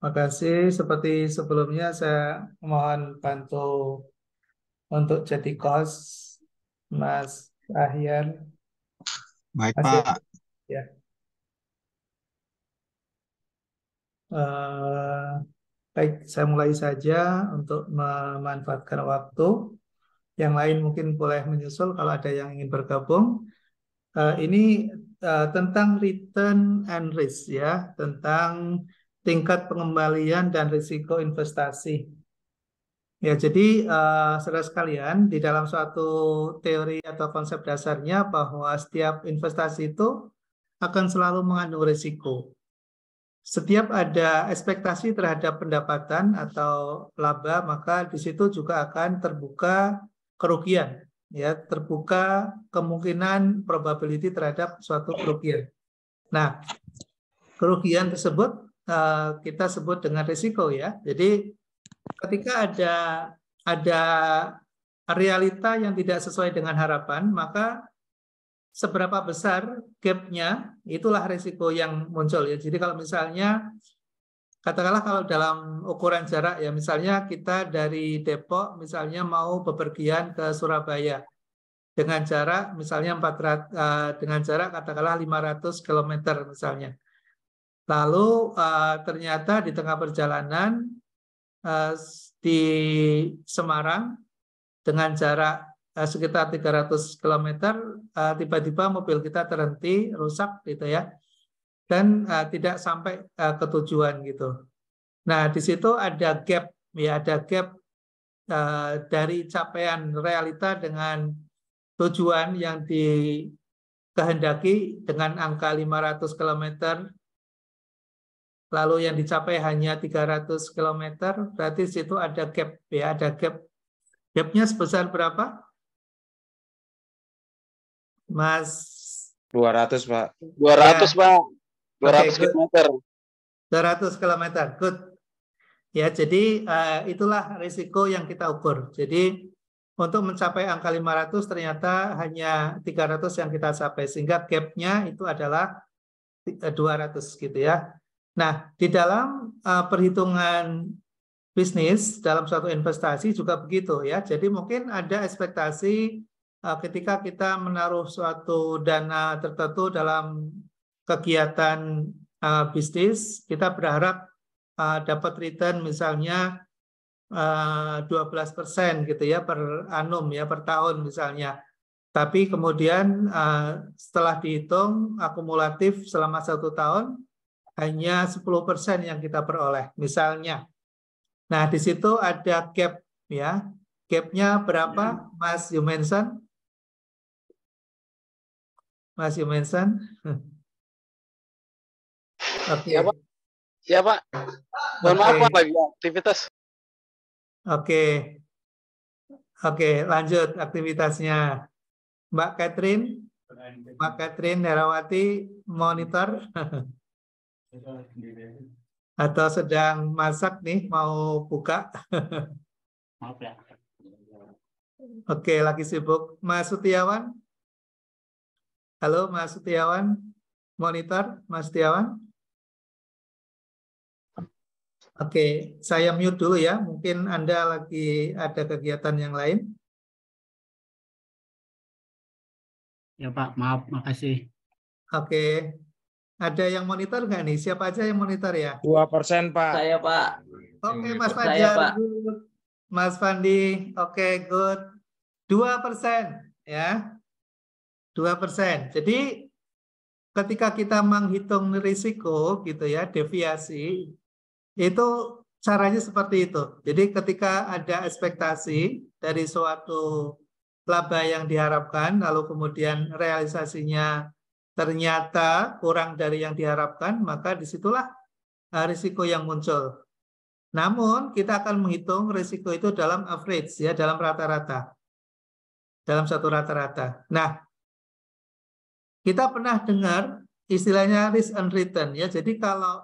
Makasih. Seperti sebelumnya saya mohon bantu untuk jadi host Mas Ahyan. Baik, Masih Pak. ya. Eh, Baik, saya mulai saja untuk memanfaatkan waktu. Yang lain mungkin boleh menyusul kalau ada yang ingin bergabung. Ini tentang return and risk ya, tentang tingkat pengembalian dan risiko investasi. Ya, jadi saudara sekalian, di dalam suatu teori atau konsep dasarnya bahwa setiap investasi itu akan selalu mengandung risiko. Setiap ada ekspektasi terhadap pendapatan atau laba, maka di situ juga akan terbuka kerugian, ya, terbuka kemungkinan probability terhadap suatu kerugian. Nah, kerugian tersebut kita sebut dengan risiko ya. Jadi ketika ada realita yang tidak sesuai dengan harapan, maka seberapa besar gap-nya, itulah risiko yang muncul ya. Jadi kalau misalnya, katakanlah kalau dalam ukuran jarak ya, misalnya kita dari Depok misalnya mau bepergian ke Surabaya dengan jarak misalnya 400, dengan jarak katakanlah 500 km misalnya. Lalu ternyata di tengah perjalanan di Semarang dengan jarak sekitar 300 km, tiba-tiba mobil kita terhenti, rusak gitu ya, dan tidak sampai ke tujuan gitu. Nah, di situ ada gap ya, ada gap dari capaian realita dengan tujuan yang dikehendaki dengan angka 500 km, lalu yang dicapai hanya 300 km, berarti di situ ada gap ya, ada gap. Gapnya sebesar berapa, Mas? 200, Pak. 200, Ya, Pak. oke, 200 good. km. 200 km, good. Ya, jadi itulah risiko yang kita ukur. Jadi untuk mencapai angka 500 ternyata hanya 300 yang kita capai, sehingga gap-nya itu adalah 200 gitu ya. Nah, di dalam perhitungan bisnis dalam suatu investasi juga begitu ya. Jadi mungkin ada ekspektasi ketika kita menaruh suatu dana tertentu dalam kegiatan bisnis, kita berharap dapat return misalnya 12% gitu ya per annum ya, per tahun misalnya. Tapi kemudian setelah dihitung akumulatif selama 1 tahun hanya 10% yang kita peroleh misalnya. Nah, di situ ada gap ya. Gapnya berapa, Mas Yumensan? Mas Yumensan? Ya, Pak. Oke, Ya, Pak. Mohon maaf, Pak, oke, lagi aktivitas. oke, oke. Lanjut aktivitasnya, Mbak Catherine. Mbak Catherine Herawati monitor atau sedang masak nih, mau buka? Maaf ya. Oke, lagi sibuk. Mas Sutiawan? Halo, Mas Sutiawan. Monitor, Mas Sutiawan. Oke, saya mute dulu ya. Mungkin Anda lagi ada kegiatan yang lain. Ya Pak, maaf, makasih. Oke, ada yang monitor nggak nih? Siapa aja yang monitor ya? 2%, Pak. Saya, Pak. Oke, Mas Saya, Fajar, Pak. good. Mas Fandi, oke, good. 2% ya, 2%. Jadi ketika kita menghitung risiko gitu ya, deviasi, itu caranya seperti itu. Jadi ketika ada ekspektasi dari suatu laba yang diharapkan, lalu kemudian realisasinya ternyata kurang dari yang diharapkan, maka disitulah risiko yang muncul. Namun kita akan menghitung risiko itu dalam average ya, dalam rata-rata, dalam satu rata-rata. Nah, kita pernah dengar istilahnya risk and return ya. Jadi kalau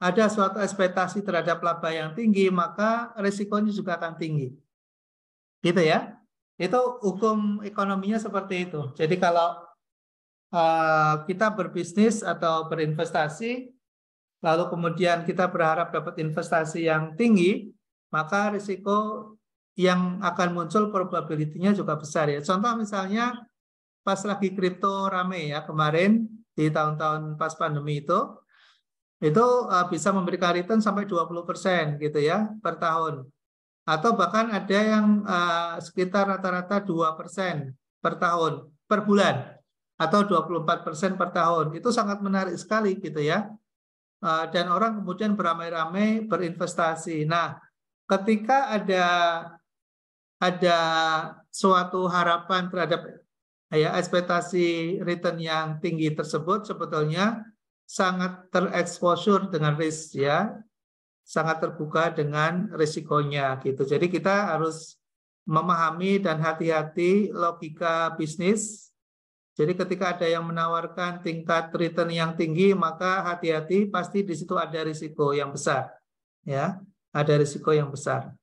ada suatu ekspektasi terhadap laba yang tinggi, maka risikonya juga akan tinggi. Gitu ya. Itu hukum ekonominya seperti itu. Jadi kalau kita berbisnis atau berinvestasi, lalu kemudian kita berharap dapat investasi yang tinggi, maka risiko yang akan muncul probability-nya juga besar ya. Contoh misalnya pas lagi kripto rame ya kemarin di tahun-tahun pas pandemi itu bisa memberikan return sampai 20% gitu ya per tahun. Atau bahkan ada yang sekitar rata-rata 2% per tahun, per bulan. Atau 24% per tahun. Itu sangat menarik sekali gitu ya. Dan orang kemudian beramai-ramai berinvestasi. Nah, ketika ada suatu harapan terhadap ya ekspektasi return yang tinggi tersebut sebetulnya sangat tereksposur dengan risk ya, sangat terbuka dengan risikonya gitu. Jadi kita harus memahami dan hati-hati logika bisnis. Jadi ketika ada yang menawarkan tingkat return yang tinggi, maka hati-hati, pasti di situ ada risiko yang besar. Ya, ada risiko yang besar.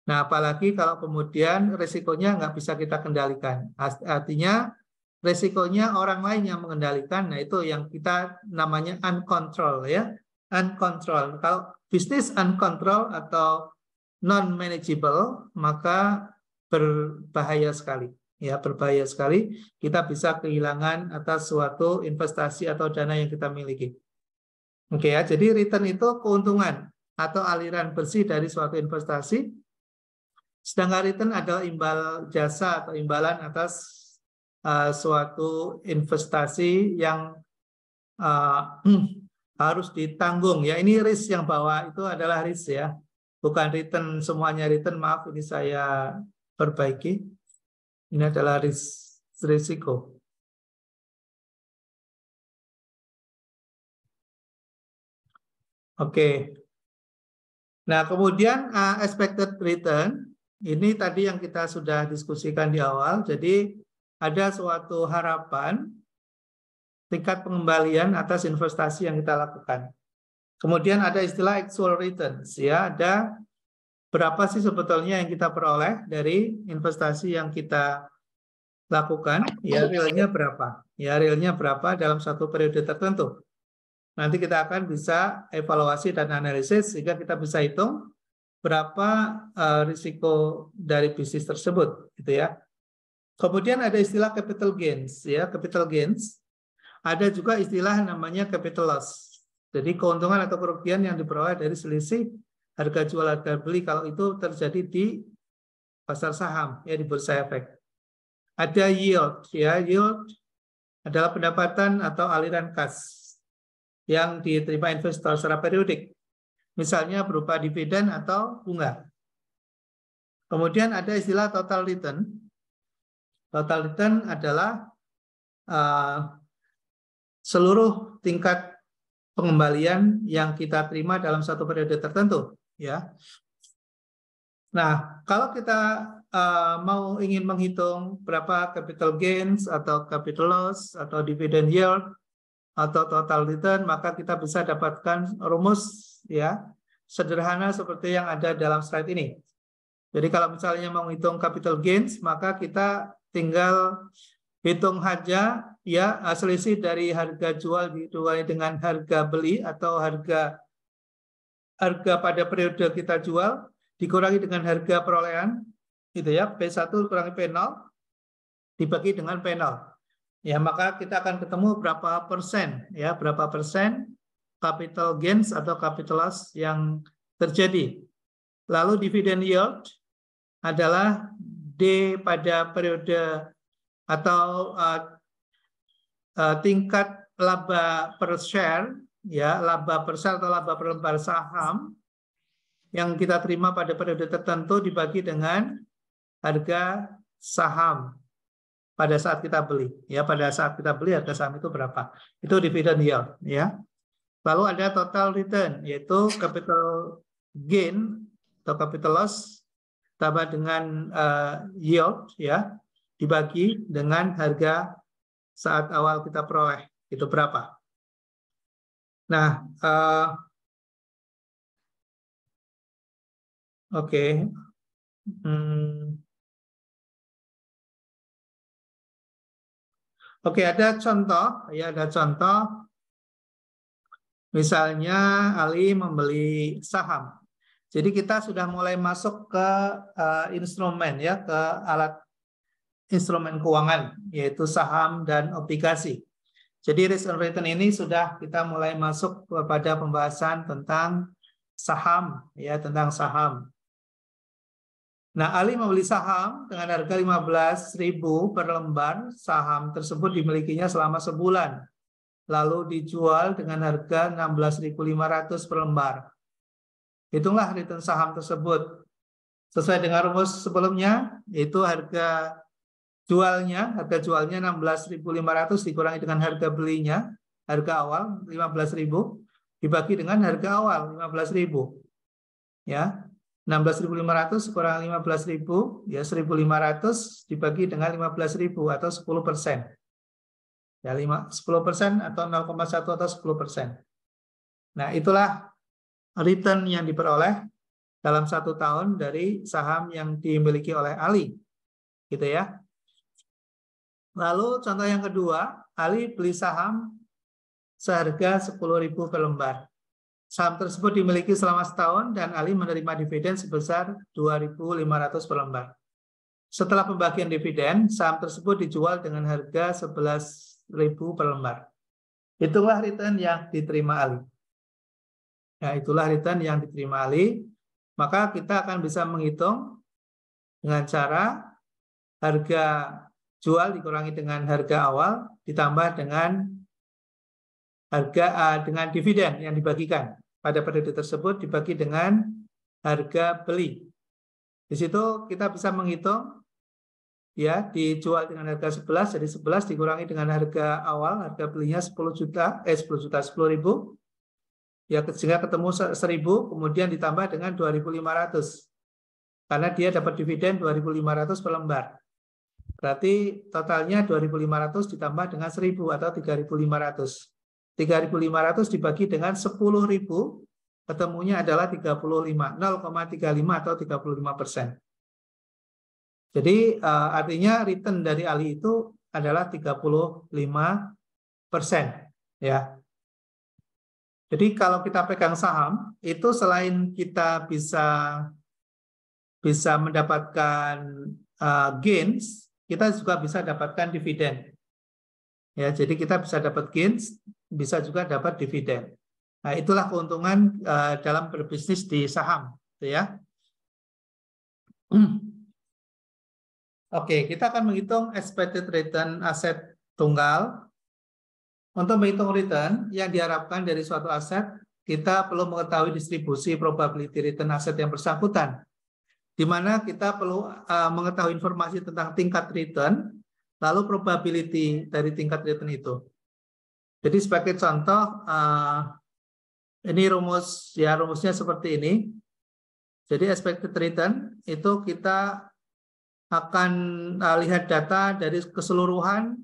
Nah, apalagi kalau kemudian risikonya nggak bisa kita kendalikan. Artinya risikonya orang lain yang mengendalikan. Nah, itu yang kita namanya uncontrolled ya. Uncontrolled. Kalau bisnis uncontrolled atau non-manageable, maka berbahaya sekali. Ya, berbahaya sekali. Kita bisa kehilangan atas suatu investasi atau dana yang kita miliki. Oke ya, jadi return itu keuntungan atau aliran bersih dari suatu investasi. Sedangkan return adalah imbal jasa atau imbalan atas suatu investasi yang harus ditanggung. Ya, ini risk yang bawa itu adalah risk ya. Bukan return semuanya return, maaf ini saya perbaiki. Ini adalah risiko. Oke. Nah, kemudian expected return ini tadi yang kita sudah diskusikan di awal. Jadi ada suatu harapan tingkat pengembalian atas investasi yang kita lakukan. Kemudian ada istilah actual returns ya, ada berapa sih sebetulnya yang kita peroleh dari investasi yang kita lakukan, ya realnya berapa? Ya realnya berapa dalam satu periode tertentu. Nanti kita akan bisa evaluasi dan analisis sehingga kita bisa hitung berapa risiko dari bisnis tersebut, gitu ya. Kemudian ada istilah capital gains, ya capital gains. Ada juga istilah namanya capital loss. Jadi keuntungan atau kerugian yang diperoleh dari selisih harga jual harga beli kalau itu terjadi di pasar saham, ya di bursa efek. Ada yield, ya yield adalah pendapatan atau aliran kas yang diterima investor secara periodik, misalnya berupa dividen atau bunga. Kemudian ada istilah total return. Total return adalah seluruh tingkat pengembalian yang kita terima dalam satu periode tertentu, ya. Nah, kalau kita mau ingin menghitung berapa capital gains atau capital loss atau dividend yield atau total return, maka kita bisa dapatkan rumus ya sederhana seperti yang ada dalam slide ini. Jadi kalau misalnya mau menghitung capital gains, maka kita tinggal hitung saja ya selisih dari harga jual dikurangi dengan harga beli atau harga pada periode kita jual dikurangi dengan harga perolehan, gitu ya, P1 kurangi P0 dibagi dengan P0. Ya, maka kita akan ketemu berapa persen, ya, berapa persen capital gains atau capital loss yang terjadi. Lalu dividend yield adalah D pada periode atau tingkat laba per share, ya, laba per share atau laba per lembar saham yang kita terima pada periode tertentu dibagi dengan harga saham pada saat kita beli. Ya, pada saat kita beli harga saham itu berapa? Itu dividend yield, ya. Lalu ada total return, yaitu capital gain atau capital loss tambah dengan yield, ya, dibagi dengan harga saat awal kita peroleh. Itu berapa? Nah, oke. Oke, ada contoh, ya ada contoh Misalnya Ali membeli saham. Jadi kita sudah mulai masuk ke instrumen ya, ke alat instrumen keuangan yaitu saham dan obligasi. Jadi risk and return ini sudah kita mulai masuk kepada pembahasan tentang saham ya, tentang saham. Nah, Ali membeli saham dengan harga 15.000 per lembar. Saham tersebut dimilikinya selama sebulan. Lalu dijual dengan harga 16.500 per lembar. Hitunglah return saham tersebut. Sesuai dengan rumus sebelumnya, yaitu harga jualnya 16.500 dikurangi dengan harga belinya, harga awal 15.000 dibagi dengan harga awal 15.000. Ya. 16.500 kurang 15.000 ya 1.500 dibagi dengan 15.000 atau 10%. Ya 10% atau 0,1 atau 10%. Nah, itulah return yang diperoleh dalam 1 tahun dari saham yang dimiliki oleh Ali. Gitu ya. Lalu contoh yang kedua, Ali beli saham seharga 10.000 per lembar. Saham tersebut dimiliki selama setahun dan Ali menerima dividen sebesar 2.500 per lembar. Setelah pembagian dividen, saham tersebut dijual dengan harga 11.000 per lembar. Itulah return yang diterima Ali. Ya, itulah return yang diterima Ali. Maka kita akan bisa menghitung dengan cara harga jual dikurangi dengan harga awal ditambah dengan harga dengan dividen yang dibagikan pada periode tersebut dibagi dengan harga beli. Di situ kita bisa menghitung ya, dijual dengan harga 11, jadi 11 dikurangi dengan harga awal, harga belinya 10.000 ya, sehingga ketemu 1.000, kemudian ditambah dengan 2.500 karena dia dapat dividen 2.500 per lembar. Berarti totalnya 2.500 ditambah dengan 1.000 atau 3.500. 3.500 dibagi dengan 10.000, ketemunya adalah 0,35 atau 35%. Jadi artinya return dari Ali itu adalah 35%. Ya. Jadi kalau kita pegang saham, itu selain kita bisa mendapatkan gains, kita juga bisa dapatkan dividen. Ya, jadi kita bisa dapat gains, bisa juga dapat dividen. Nah, itulah keuntungan dalam berbisnis di saham, gitu ya. Oke, kita akan menghitung expected return aset tunggal. Untuk menghitung return yang diharapkan dari suatu aset, kita perlu mengetahui distribusi probability return aset yang bersangkutan, di mana kita perlu mengetahui informasi tentang tingkat return, lalu probability dari tingkat return itu. Jadi sebagai contoh, ini rumusnya seperti ini. Jadi expected return itu kita akan lihat data dari keseluruhan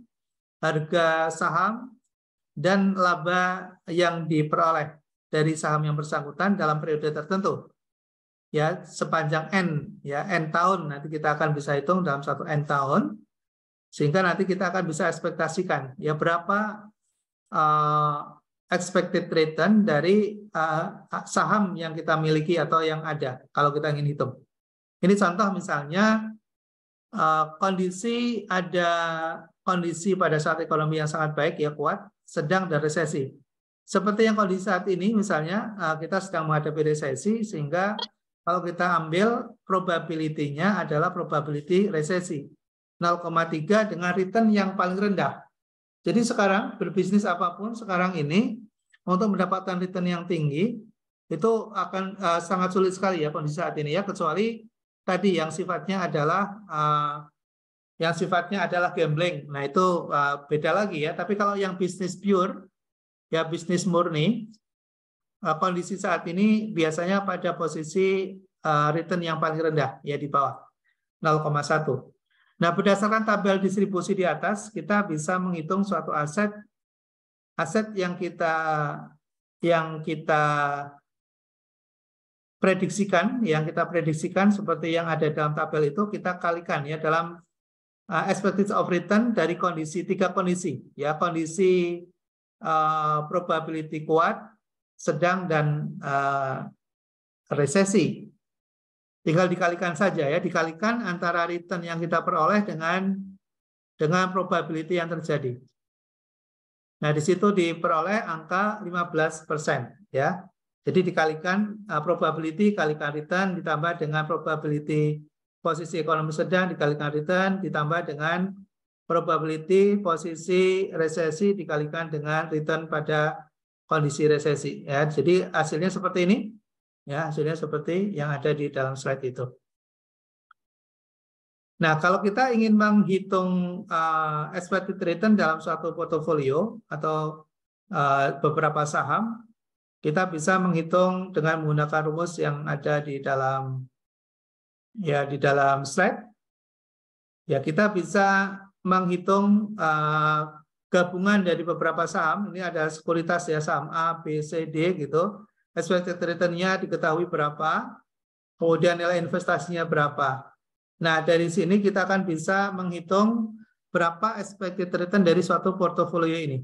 harga saham dan laba yang diperoleh dari saham yang bersangkutan dalam periode tertentu. Ya, sepanjang N, ya N tahun, nanti kita akan bisa hitung dalam satu N tahun, sehingga nanti kita akan bisa ekspektasikan ya berapa expected return dari saham yang kita miliki atau yang ada kalau kita ingin hitung. Ini contoh misalnya kondisi pada saat ekonomi yang sangat baik ya, kuat, sedang dan resesi. Seperti yang kondisi saat ini misalnya kita sedang menghadapi resesi, sehingga kalau kita ambil probability-nya adalah probability resesi 0,3 dengan return yang paling rendah. Jadi sekarang berbisnis apapun sekarang ini untuk mendapatkan return yang tinggi itu akan sangat sulit sekali ya kondisi saat ini ya, kecuali tadi yang sifatnya adalah gambling. Nah, itu beda lagi ya. Tapi kalau yang bisnis pure ya, bisnis murni, kondisi saat ini biasanya pada posisi return yang paling rendah ya, di bawah 0,1. Nah, berdasarkan tabel distribusi di atas, kita bisa menghitung suatu aset yang kita prediksikan, seperti yang ada dalam tabel itu, kita kalikan ya dalam expected of return dari tiga kondisi ya, kondisi probability kuat, sedang, dan resesi. Tinggal dikalikan saja ya, dikalikan antara return yang kita peroleh dengan probability yang terjadi. Nah, di situ diperoleh angka 15% ya. Jadi dikalikan probability kalikan return ditambah dengan probability posisi ekonomi sedang dikalikan return ditambah dengan probability posisi resesi dikalikan dengan return pada kondisi resesi ya. Jadi hasilnya seperti ini ya, hasilnya seperti yang ada di dalam slide itu. Nah, kalau kita ingin menghitung expected return dalam suatu portofolio atau beberapa saham, kita bisa menghitung dengan menggunakan rumus yang ada di dalam slide. Ya, kita bisa menghitung gabungan dari beberapa saham. Ini ada sekuritas ya, saham A, B, C, D gitu. Expected return-nya diketahui berapa, kemudian nilai investasinya berapa. Nah, dari sini kita akan bisa menghitung berapa expected return dari suatu portofolio ini.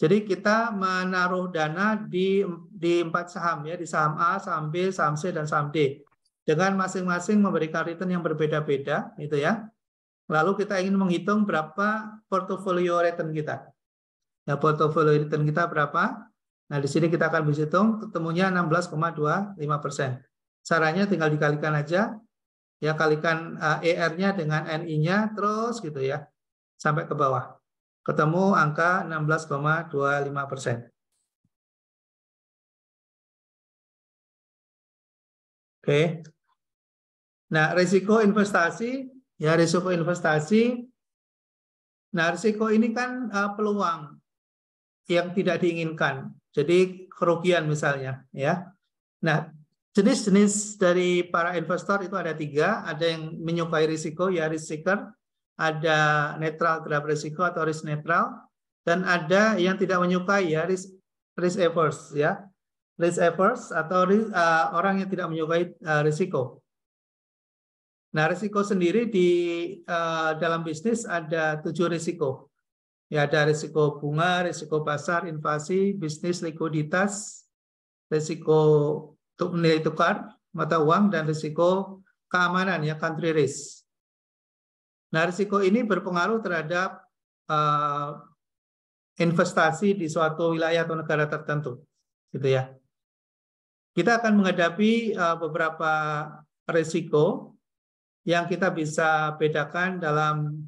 Jadi kita menaruh dana di 4 saham ya, di saham A, saham B, saham C, dan saham D. Dengan masing-masing memberikan return yang berbeda-beda, gitu ya. Lalu kita ingin menghitung berapa portofolio return kita. Ya, portofolio return kita berapa? Nah, di sini kita akan bisa hitung, ketemunya 16,25%. Caranya tinggal dikalikan aja, ya kalikan ER-nya dengan NI-nya, terus gitu ya, sampai ke bawah. Ketemu angka 16,25%. Oke. Nah, risiko investasi, ya risiko investasi. Nah, risiko ini kan peluang yang tidak diinginkan. Jadi kerugian misalnya, ya. Nah, jenis-jenis dari para investor itu ada 3. Ada yang menyukai risiko, ya risk seeker. Ada netral terhadap risiko atau risk netral, dan ada yang tidak menyukai ya risk averse ya, risk averse atau orang yang tidak menyukai risiko. Nah, risiko sendiri di dalam bisnis ada 7 risiko. Ya, ada risiko bunga, risiko pasar, inflasi, bisnis, likuiditas, risiko nilai tukar mata uang, dan risiko keamanan ya, country risk. Nah, risiko ini berpengaruh terhadap investasi di suatu wilayah atau negara tertentu, gitu ya. Kita akan menghadapi beberapa risiko yang kita bisa bedakan dalam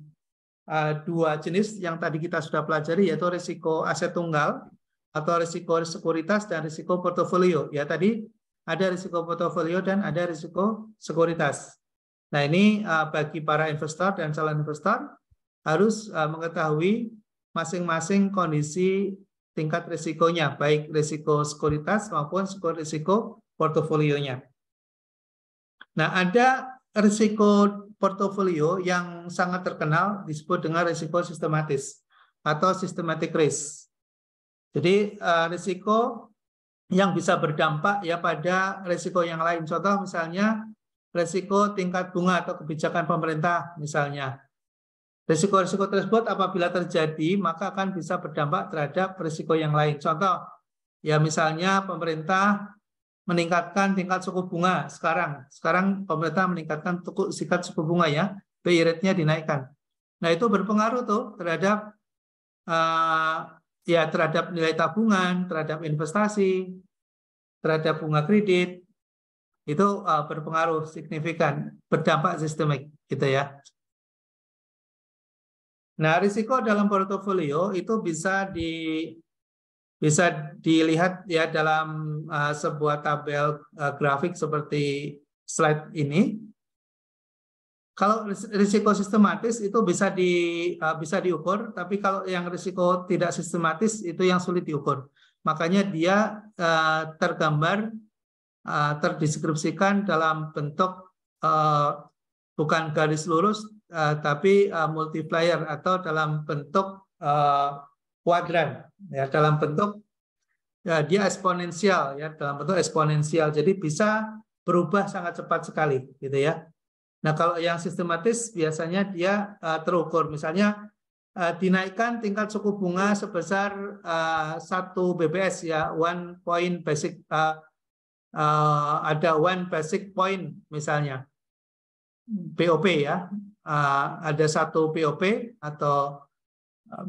2 jenis yang tadi kita sudah pelajari, yaitu risiko aset tunggal atau risiko sekuritas dan risiko portofolio. Ya, tadi ada risiko portofolio dan ada risiko sekuritas. Nah, ini bagi para investor dan calon investor harus mengetahui masing-masing kondisi tingkat risikonya, baik risiko sekuritas maupun risiko portofolionya. Nah, ada risiko portofolio yang sangat terkenal disebut dengan risiko sistematis atau systematic risk. Jadi risiko yang bisa berdampak ya pada risiko yang lain. Contoh misalnya risiko tingkat bunga atau kebijakan pemerintah misalnya. Risiko-risiko tersebut apabila terjadi maka akan bisa berdampak terhadap risiko yang lain. Contoh, ya misalnya pemerintah meningkatkan tingkat suku bunga sekarang pemerintah meningkatkan tingkat suku bunga ya, BI rate-nya dinaikkan. Nah, itu berpengaruh tuh terhadap terhadap nilai tabungan, terhadap investasi, terhadap bunga kredit. Itu berpengaruh signifikan, berdampak sistemik gitu ya. Nah, risiko dalam portofolio itu bisa dilihat ya dalam sebuah tabel grafik seperti slide ini. Kalau risiko sistematis itu bisa diukur, tapi kalau yang risiko tidak sistematis itu yang sulit diukur. Makanya dia tergambar terdeskripsikan dalam bentuk bukan garis lurus tapi multiplier atau dalam bentuk kuadran ya, dalam bentuk ya, dia eksponensial ya, dalam bentuk eksponensial. Jadi bisa berubah sangat cepat sekali gitu ya. Nah, kalau yang sistematis biasanya dia terukur, misalnya dinaikkan tingkat suku bunga sebesar 1 BPS ya, 1 point basic, ada 1 basic point misalnya, BOP ya, ada 1 BOP atau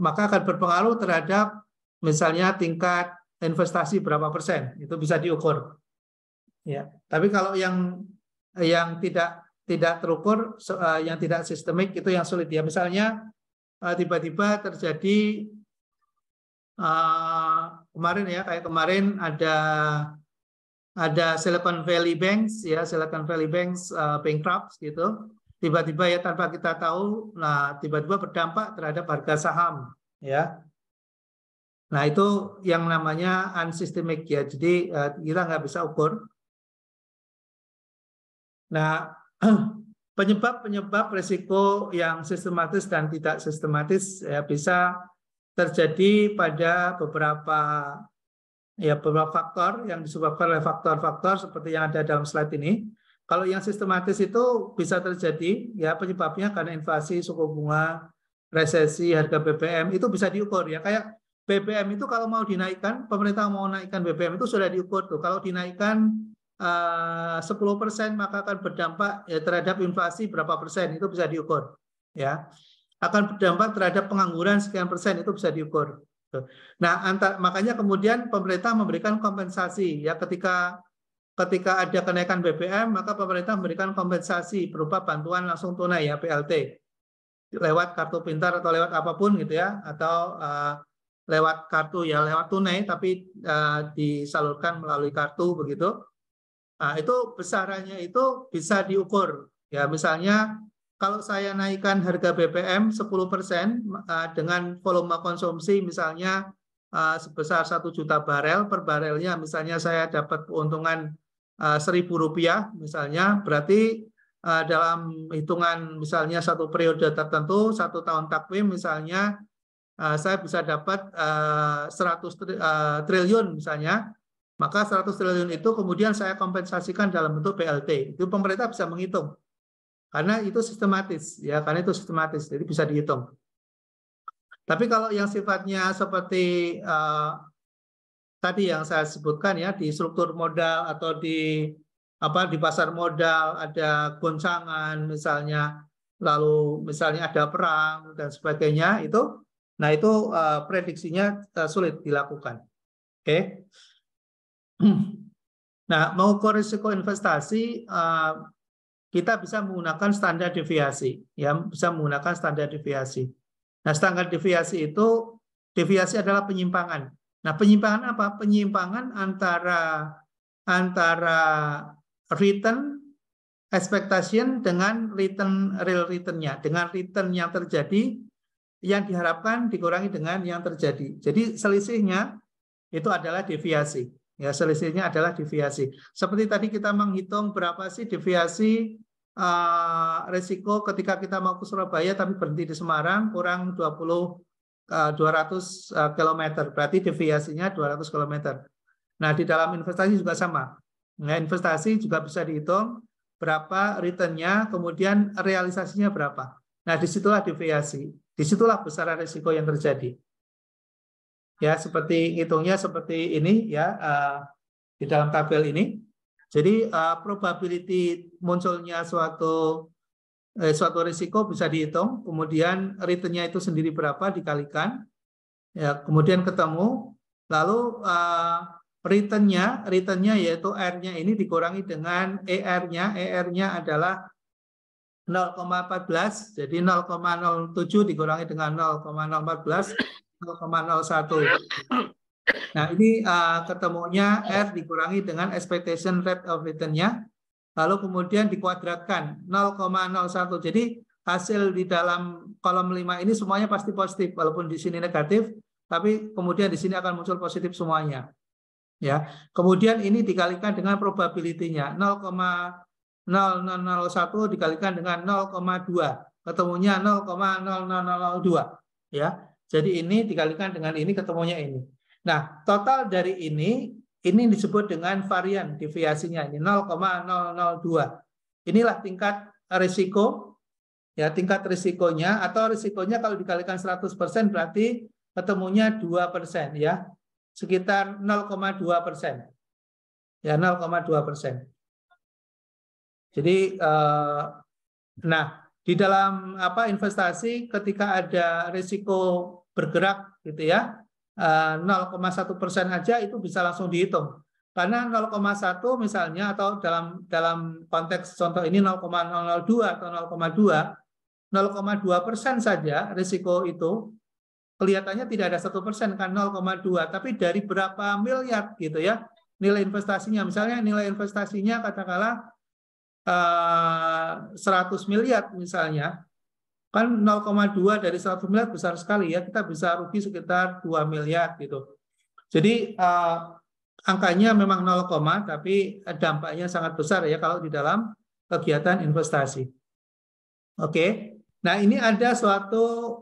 maka akan berpengaruh terhadap misalnya tingkat investasi berapa persen, itu bisa diukur. Ya, tapi kalau yang tidak terukur, yang tidak sistemik itu yang sulit ya. Misalnya tiba-tiba terjadi kemarin ya, kayak kemarin ada Silicon Valley Banks ya, Silicon Valley Banks bankrupt gitu. Tiba-tiba ya tanpa kita tahu, nah tiba-tiba berdampak terhadap harga saham ya. Nah itu yang namanya unsystemic ya. Jadi kita nggak bisa ukur. Nah, penyebab risiko yang sistematis dan tidak sistematis ya, bisa terjadi pada beberapa faktor yang disebabkan oleh faktor-faktor seperti yang ada dalam slide ini. Kalau yang sistematis itu bisa terjadi ya penyebabnya karena inflasi, suku bunga, resesi, harga BBM itu bisa diukur ya. Kayak BBM itu kalau mau dinaikkan, pemerintah mau naikkan BBM itu sudah diukur tuh. Kalau dinaikkan 10% maka akan berdampak ya, terhadap inflasi berapa persen, itu bisa diukur ya. Akan berdampak terhadap pengangguran sekian persen, itu bisa diukur. Nah, makanya kemudian pemerintah memberikan kompensasi ya, ketika ada kenaikan BBM maka pemerintah memberikan kompensasi berupa bantuan langsung tunai ya, BLT, lewat kartu pintar atau lewat apapun gitu ya, atau lewat kartu ya, lewat tunai tapi disalurkan melalui kartu begitu. Nah, itu besarannya itu bisa diukur. Ya, misalnya kalau saya naikkan harga BBM 10% dengan volume konsumsi misalnya sebesar 1 juta barel, per barelnya misalnya saya dapat keuntungan Rp1.000 misalnya, berarti dalam hitungan misalnya 1 periode tertentu, 1 tahun takwim misalnya, saya bisa dapat 100 triliun misalnya. Maka 100 triliun itu kemudian saya kompensasikan dalam bentuk BLT. Itu pemerintah bisa menghitung. Karena itu sistematis, ya, karena itu sistematis, jadi bisa dihitung. Tapi kalau yang sifatnya seperti tadi yang saya sebutkan ya, di struktur modal atau di pasar modal ada goncangan misalnya, lalu misalnya ada perang dan sebagainya, itu prediksinya sulit dilakukan. Oke. Nah, mengukur risiko investasi kita bisa menggunakan standar deviasi, ya, bisa menggunakan standar deviasi. Nah, standar deviasi itu, deviasi adalah penyimpangan. Nah, penyimpangan apa? Penyimpangan antara return expectation dengan real return-nya, dengan return yang terjadi yang diharapkan dikurangi dengan yang terjadi. Jadi selisihnya itu adalah deviasi. Ya, selisihnya adalah deviasi. Seperti tadi kita menghitung berapa sih deviasi risiko ketika kita mau ke Surabaya tapi berhenti di Semarang, kurang 200 km. Berarti deviasinya 200 km. Nah, di dalam investasi juga sama. Nah, investasi juga bisa dihitung berapa return-nya, kemudian realisasinya berapa. Nah, disitulah deviasi. Disitulah besaran risiko yang terjadi. Ya, seperti hitungnya seperti ini ya, di dalam tabel ini. Jadi probability munculnya suatu risiko bisa dihitung, kemudian return-nya itu sendiri berapa dikalikan, ya, kemudian ketemu, lalu return-nya yaitu R-nya ini dikurangi dengan ER-nya adalah 0,14, jadi 0,07 dikurangi dengan 0,014, 0,01. Nah, ini ketemunya R dikurangi dengan expectation rate of return-nya, lalu kemudian dikuadratkan 0,01. Jadi hasil di dalam kolom 5 ini semuanya pasti positif, walaupun di sini negatif, tapi kemudian di sini akan muncul positif semuanya. Ya, kemudian ini dikalikan dengan probability-nya 0,0001 dikalikan dengan 0,2, ketemunya 0,0002. Ya, jadi ini dikalikan dengan ini ketemunya ini. Nah, total dari ini disebut dengan varian deviasinya ini 0,002. Inilah tingkat risiko ya tingkat risikonya, atau risikonya kalau dikalikan 100% berarti ketemunya 2%, ya, sekitar 0,2%, ya 0,2%. Jadi nah di dalam investasi ketika ada risiko bergerak gitu ya, 0,1% aja itu bisa langsung dihitung. Karena 0,1 misalnya, atau dalam konteks contoh ini 0,002 atau 0,2% saja risiko itu kelihatannya tidak ada 1% kan, 0,2, tapi dari berapa miliar gitu ya nilai investasinya. Misalnya nilai investasinya katakanlah 100 miliar misalnya, kan 0,2 dari 100 miliar besar sekali ya, kita bisa rugi sekitar 2 miliar gitu. Jadi angkanya memang 0, tapi dampaknya sangat besar ya kalau di dalam kegiatan investasi. Oke. Nah, ini ada suatu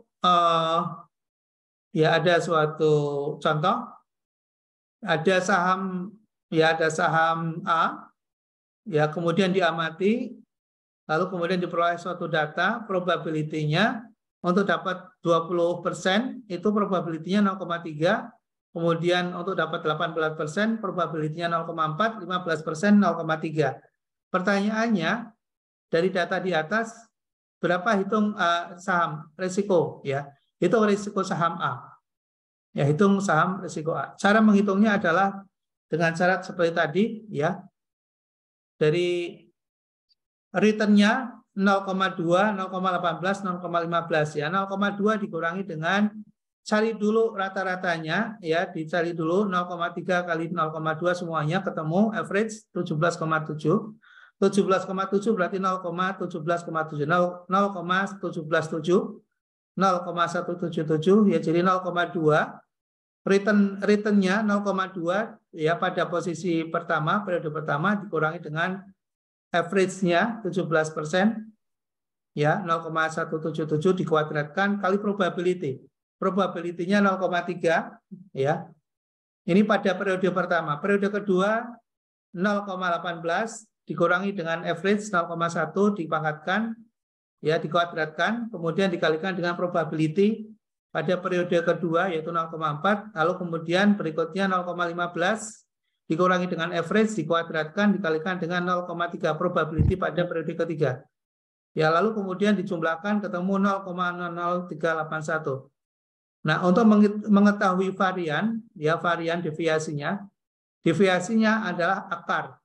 ada suatu contoh. Ada saham A, ya, kemudian diamati, lalu kemudian diperoleh suatu data, probability-nya untuk dapat 20% itu probability-nya 0,3, kemudian untuk dapat 18% probability-nya 0,4, 15% 0,3. Pertanyaannya, dari data di atas berapa hitung saham risiko, ya? Hitung risiko saham A. Ya, hitung saham risiko A. Cara menghitungnya adalah dengan syarat seperti tadi, ya. Dari return-nya 0,2, 0,18, 0,15 ya. 0,2 dikurangi dengan cari dulu rata-ratanya ya, dicari dulu 0,3 kali 0,2 semuanya ketemu average 17,7. 17,7 berarti 0,17,7, 0,177, 0,177 ya, jadi 0,2. Return-nya 0,2 ya pada posisi pertama, periode pertama, dikurangi dengan average-nya 17%, ya 0,177 dikuadratkan kali probability. Probability-nya 0,3 ya. Ini pada periode pertama. Periode kedua 0,18 dikurangi dengan average 0,1 dipangkatkan ya, dikuadratkan, kemudian dikalikan dengan probability pada periode kedua yaitu 0,4, lalu kemudian berikutnya 0,15 dikurangi dengan average dikuadratkan dikalikan dengan 0,3 probability pada periode ketiga. Ya, lalu kemudian dijumlahkan ketemu 0,00381. Nah, untuk mengetahui varian, ya varian deviasinya adalah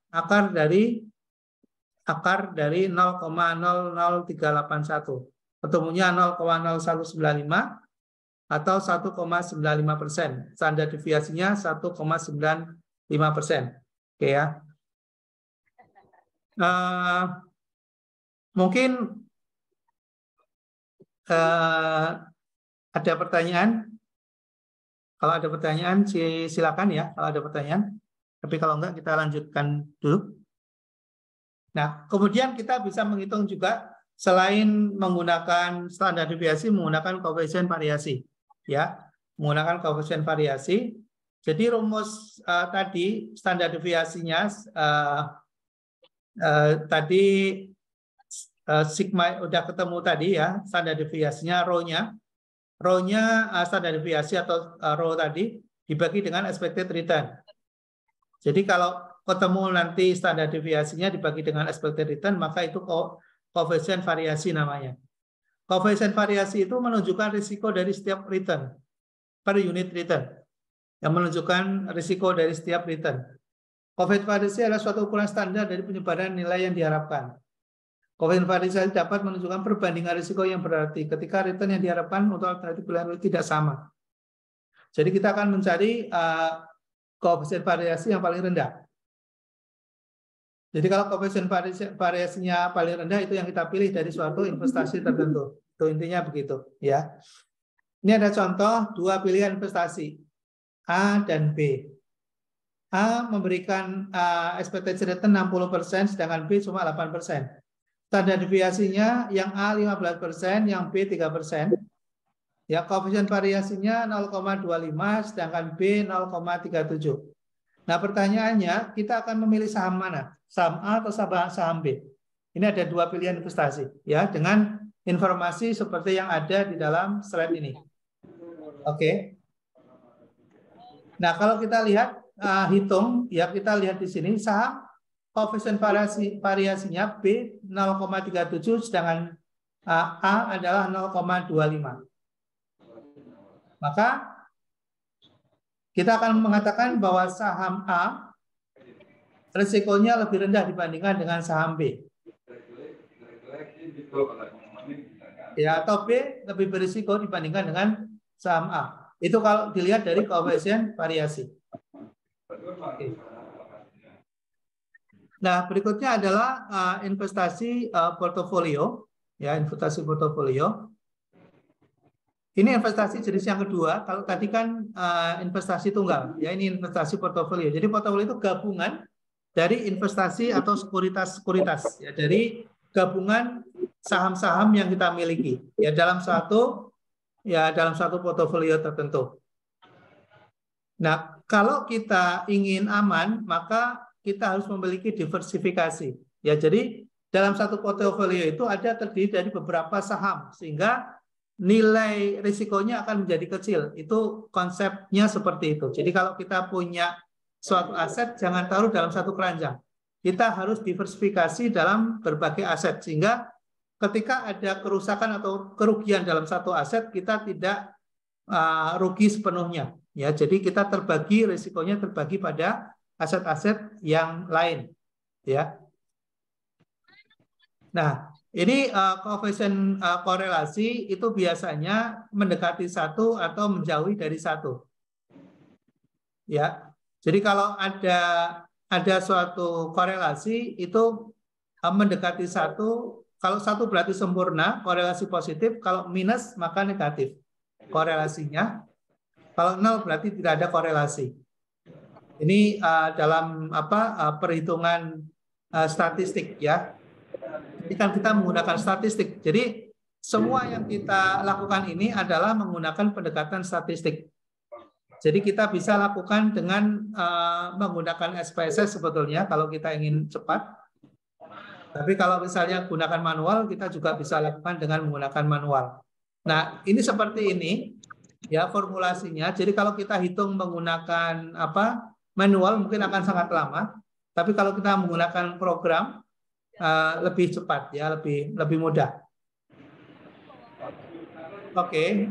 akar dari 0,00381. Ketemunya 0,0195 atau 1,95%. Standar deviasinya 1,95%. Oke ya. Mungkin ada pertanyaan? Kalau ada pertanyaan silakan ya, kalau ada pertanyaan. Tapi kalau enggak kita lanjutkan dulu. Nah, kemudian kita bisa menghitung juga selain menggunakan standar deviasi, menggunakan koefisien variasi, ya, menggunakan koefisien variasi. Jadi rumus tadi standar deviasinya tadi sigma udah ketemu tadi ya, standar deviasinya rho-nya standar deviasi atau rho tadi dibagi dengan expected return. Jadi kalau ketemu nanti standar deviasinya dibagi dengan expected return, maka itu koefisien variasi namanya. Koefisien variasi itu menunjukkan risiko dari setiap return per unit return, yang menunjukkan risiko dari setiap return. Koefisien variasi adalah suatu ukuran standar dari penyebaran nilai yang diharapkan. Koefisien variasi dapat menunjukkan perbandingan risiko yang berarti ketika return yang diharapkan untuk alternatif pilihan tidak sama. Jadi kita akan mencari koefisien variasi yang paling rendah. Jadi kalau koefisien variasinya paling rendah itu yang kita pilih dari suatu investasi tertentu. Itu intinya begitu ya. Ini ada contoh dua pilihan investasi A dan B. A memberikan expected return 60%, sedangkan B cuma 8%. Standar deviasinya yang A 15%, yang B 3%. Ya, koefisien variasinya 0,25, sedangkan B 0,37. Nah, pertanyaannya, kita akan memilih saham mana? Saham A atau saham B? Ini ada dua pilihan investasi, ya, dengan informasi seperti yang ada di dalam slide ini. Oke. Nah, kalau kita lihat hitung, ya kita lihat di sini saham koefisien variasinya B 0,37 sedangkan A adalah 0,25. Maka kita akan mengatakan bahwa saham A risikonya lebih rendah dibandingkan dengan saham B. Ya, atau B lebih berisiko dibandingkan dengan saham A. Itu kalau dilihat dari koefisien variasi. Oke. Nah, berikutnya adalah investasi portofolio. Ya, investasi portofolio. Ini investasi jenis yang kedua. Kalau tadi kan investasi tunggal, ya ini investasi portofolio. Jadi portofolio itu gabungan dari investasi atau sekuritas, ya dari gabungan saham-saham yang kita miliki, ya dalam satu portofolio tertentu. Nah, kalau kita ingin aman, maka kita harus memiliki diversifikasi. Ya, jadi dalam satu portofolio itu ada terdiri dari beberapa saham, sehingga nilai risikonya akan menjadi kecil. Itu konsepnya seperti itu. Jadi kalau kita punya suatu aset, jangan taruh dalam satu keranjang. Kita harus diversifikasi dalam berbagai aset, sehingga ketika ada kerusakan atau kerugian dalam satu aset, kita tidak rugi sepenuhnya. Ya, jadi kita terbagi risikonya terbagi pada aset-aset yang lain. Ya. Nah, ini koefisien korelasi itu biasanya mendekati 1 atau menjauhi dari 1. Ya. Jadi kalau ada suatu korelasi itu mendekati 1, kalau 1 berarti sempurna, korelasi positif, kalau minus maka negatif korelasinya. Kalau 0 berarti tidak ada korelasi. Ini dalam perhitungan statistik ya. Ini kan kita menggunakan statistik. Jadi semua yang kita lakukan ini adalah menggunakan pendekatan statistik. Jadi kita bisa lakukan dengan menggunakan SPSS sebetulnya kalau kita ingin cepat. Tapi kalau misalnya gunakan manual, kita juga bisa lakukan dengan menggunakan manual. Nah, ini seperti ini ya formulasinya. Jadi kalau kita hitung menggunakan manual mungkin akan sangat lama. Tapi kalau kita menggunakan program lebih cepat ya, lebih mudah. Oke.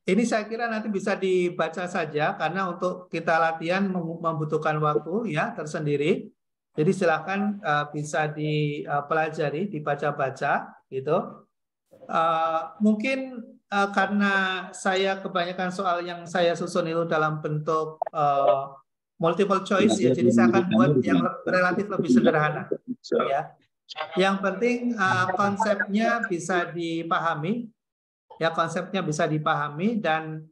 Ini saya kira nanti bisa dibaca saja karena untuk kita latihan membutuhkan waktu ya tersendiri. Jadi silakan bisa dipelajari, dibaca-baca gitu. Mungkin karena saya kebanyakan soal yang saya susun itu dalam bentuk multiple choice ya, jadi saya akan buat yang relatif lebih sederhana ya. Yang penting konsepnya bisa dipahami. Ya, konsepnya bisa dipahami dan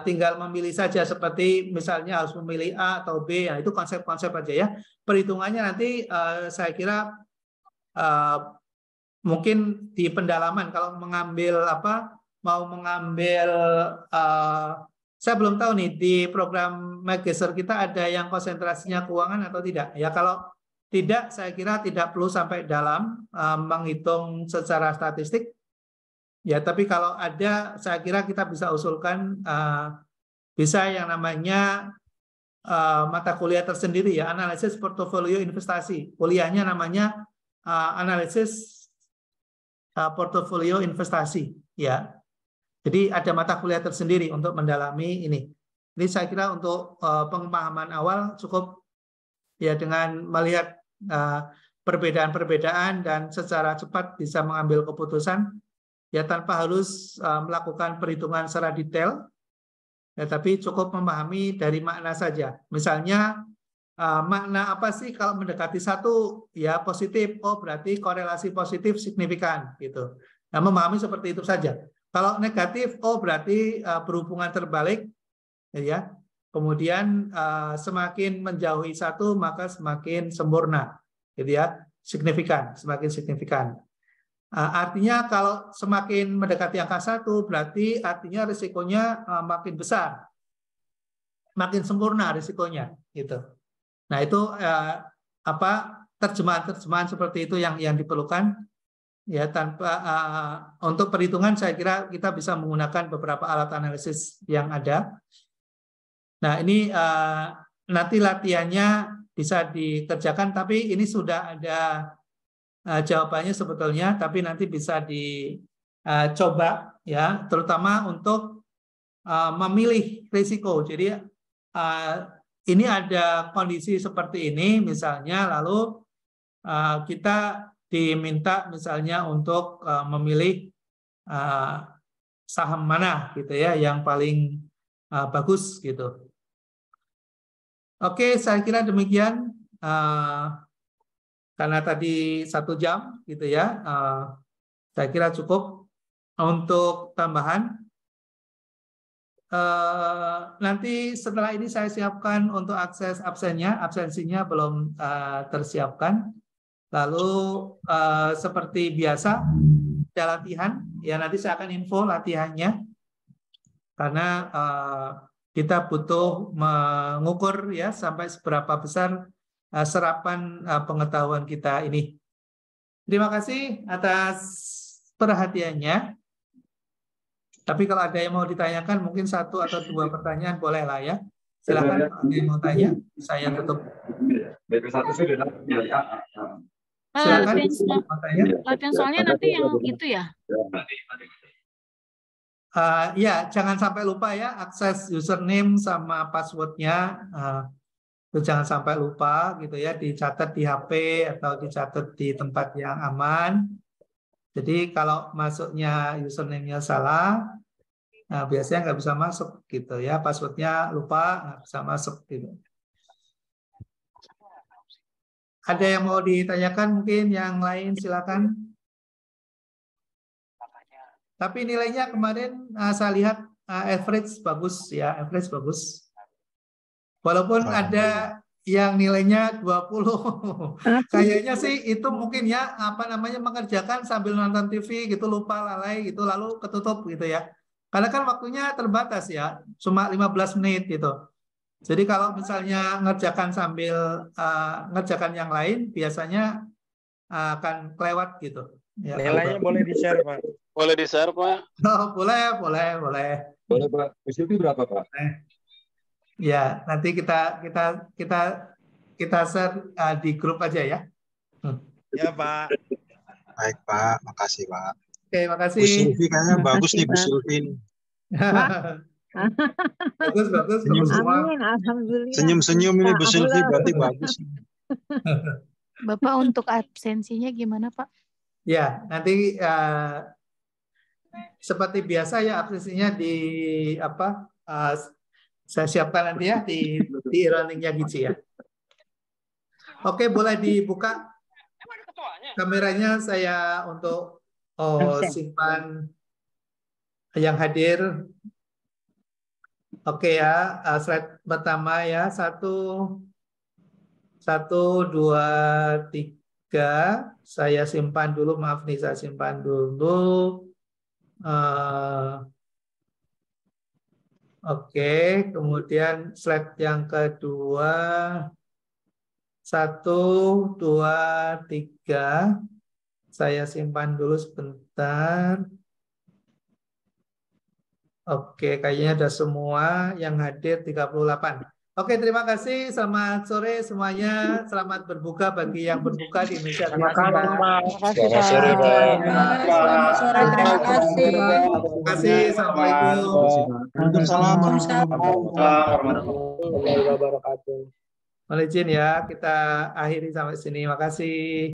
tinggal memilih saja, seperti misalnya harus memilih A atau B, ya itu konsep-konsep aja ya. Perhitungannya nanti saya kira mungkin di pendalaman kalau mengambil mau mengambil saya belum tahu nih di program Magister kita ada yang konsentrasinya keuangan atau tidak. Ya kalau tidak, saya kira tidak perlu sampai dalam menghitung secara statistik. Ya, tapi kalau ada, saya kira kita bisa usulkan bisa yang namanya mata kuliah tersendiri ya, analisis portofolio investasi. Kuliahnya namanya analisis portofolio investasi ya. Jadi ada mata kuliah tersendiri untuk mendalami ini. Ini saya kira untuk pemahaman awal cukup ya dengan melihat perbedaan-perbedaan dan secara cepat bisa mengambil keputusan. Ya tanpa harus melakukan perhitungan secara detail, ya, tapi cukup memahami dari makna saja. Misalnya makna apa sih kalau mendekati 1 ya positif, oh berarti korelasi positif signifikan gitu. Nah, memahami seperti itu saja. Kalau negatif, oh berarti berhubungan terbalik, ya. Kemudian semakin menjauhi 1 maka semakin sempurna, gitu ya, signifikan, semakin signifikan. Artinya kalau semakin mendekati angka 1 berarti artinya risikonya makin besar, makin sempurna risikonya gitu. Nah itu terjemahan seperti itu yang diperlukan. Ya, tanpa untuk perhitungan saya kira kita bisa menggunakan beberapa alat analisis yang ada. Nah, ini nanti latihannya bisa dikerjakan, tapi ini sudah ada jawabannya sebetulnya, tapi nanti bisa dicoba ya, terutama untuk memilih risiko. Jadi ini ada kondisi seperti ini misalnya, lalu kita diminta misalnya untuk memilih saham mana gitu ya yang paling bagus gitu. Oke, saya kira demikian karena tadi 1 jam gitu ya. Saya kira cukup. Untuk tambahan nanti setelah ini saya siapkan untuk akses absensinya belum tersiapkan. Lalu seperti biasa ada latihan ya, nanti saya akan info latihannya karena kita butuh mengukur ya sampai seberapa besar serapan pengetahuan kita ini. Terima kasih atas perhatiannya. Tapi kalau ada yang mau ditanyakan mungkin 1 atau 2 pertanyaan boleh lah ya. Silakan kalau ada yang mau tanya, saya tutup. Silakan. Latihan soalnya nanti yang itu ya. Ya, jangan sampai lupa ya akses username sama passwordnya. Itu jangan sampai lupa gitu ya, dicatat di HP atau dicatat di tempat yang aman. Jadi kalau masuknya username-nya salah, nah biasanya nggak bisa masuk gitu ya. Passwordnya lupa, nggak bisa masuk gitu. Ada yang mau ditanyakan mungkin yang lain silakan. Tapi nilainya kemarin saya lihat average bagus ya, average bagus. Walaupun ada yang nilainya 20. Kayaknya sih itu mungkin ya mengerjakan sambil nonton TV gitu, lupa lalai gitu lalu ketutup gitu ya. Karena kan waktunya terbatas ya, cuma 15 menit gitu. Jadi kalau misalnya ngerjakan sambil ngerjakan yang lain biasanya akan kelewat gitu. Ya, nilainya boleh di-share, Pak. Boleh di-share, Pak? Oh, boleh. Boleh, Pak. Usulnya berapa, Pak? Ya, nanti kita share di grup aja ya. Ya, Pak. Baik, Pak. Makasih, Pak. Oke, makasih. Bu Sylvie kayaknya bagus nih, Bu Sylvie. Bagus semua. Amin, alhamdulillah. Senyum-senyum ini Bu Sylvie berarti bagus. Bapak untuk absensinya gimana, Pak? Ya, nanti seperti biasa ya absensinya saya siapkan nanti ya di e-learning-nya Gizi ya. Oke, boleh dibuka kameranya saya untuk simpan yang hadir. Oke ya, slide pertama ya, 1, 2, 3. Saya simpan dulu, maaf nih, saya simpan dulu. Oke, kemudian slide yang kedua, 1, 2, 3. Saya simpan dulu sebentar. Oke, kayaknya ada semua yang hadir 38. Oke, terima kasih. Selamat sore semuanya. Selamat berbuka bagi yang berbuka di Indonesia. Selamat sore, Pak. Selamat sore, terima kasih. Terima kasih. Assalamualaikum. Waalaikumsalam warahmatullahi wabarakatuh. Mohon izin ya, kita akhiri sampai sini. Terima kasih.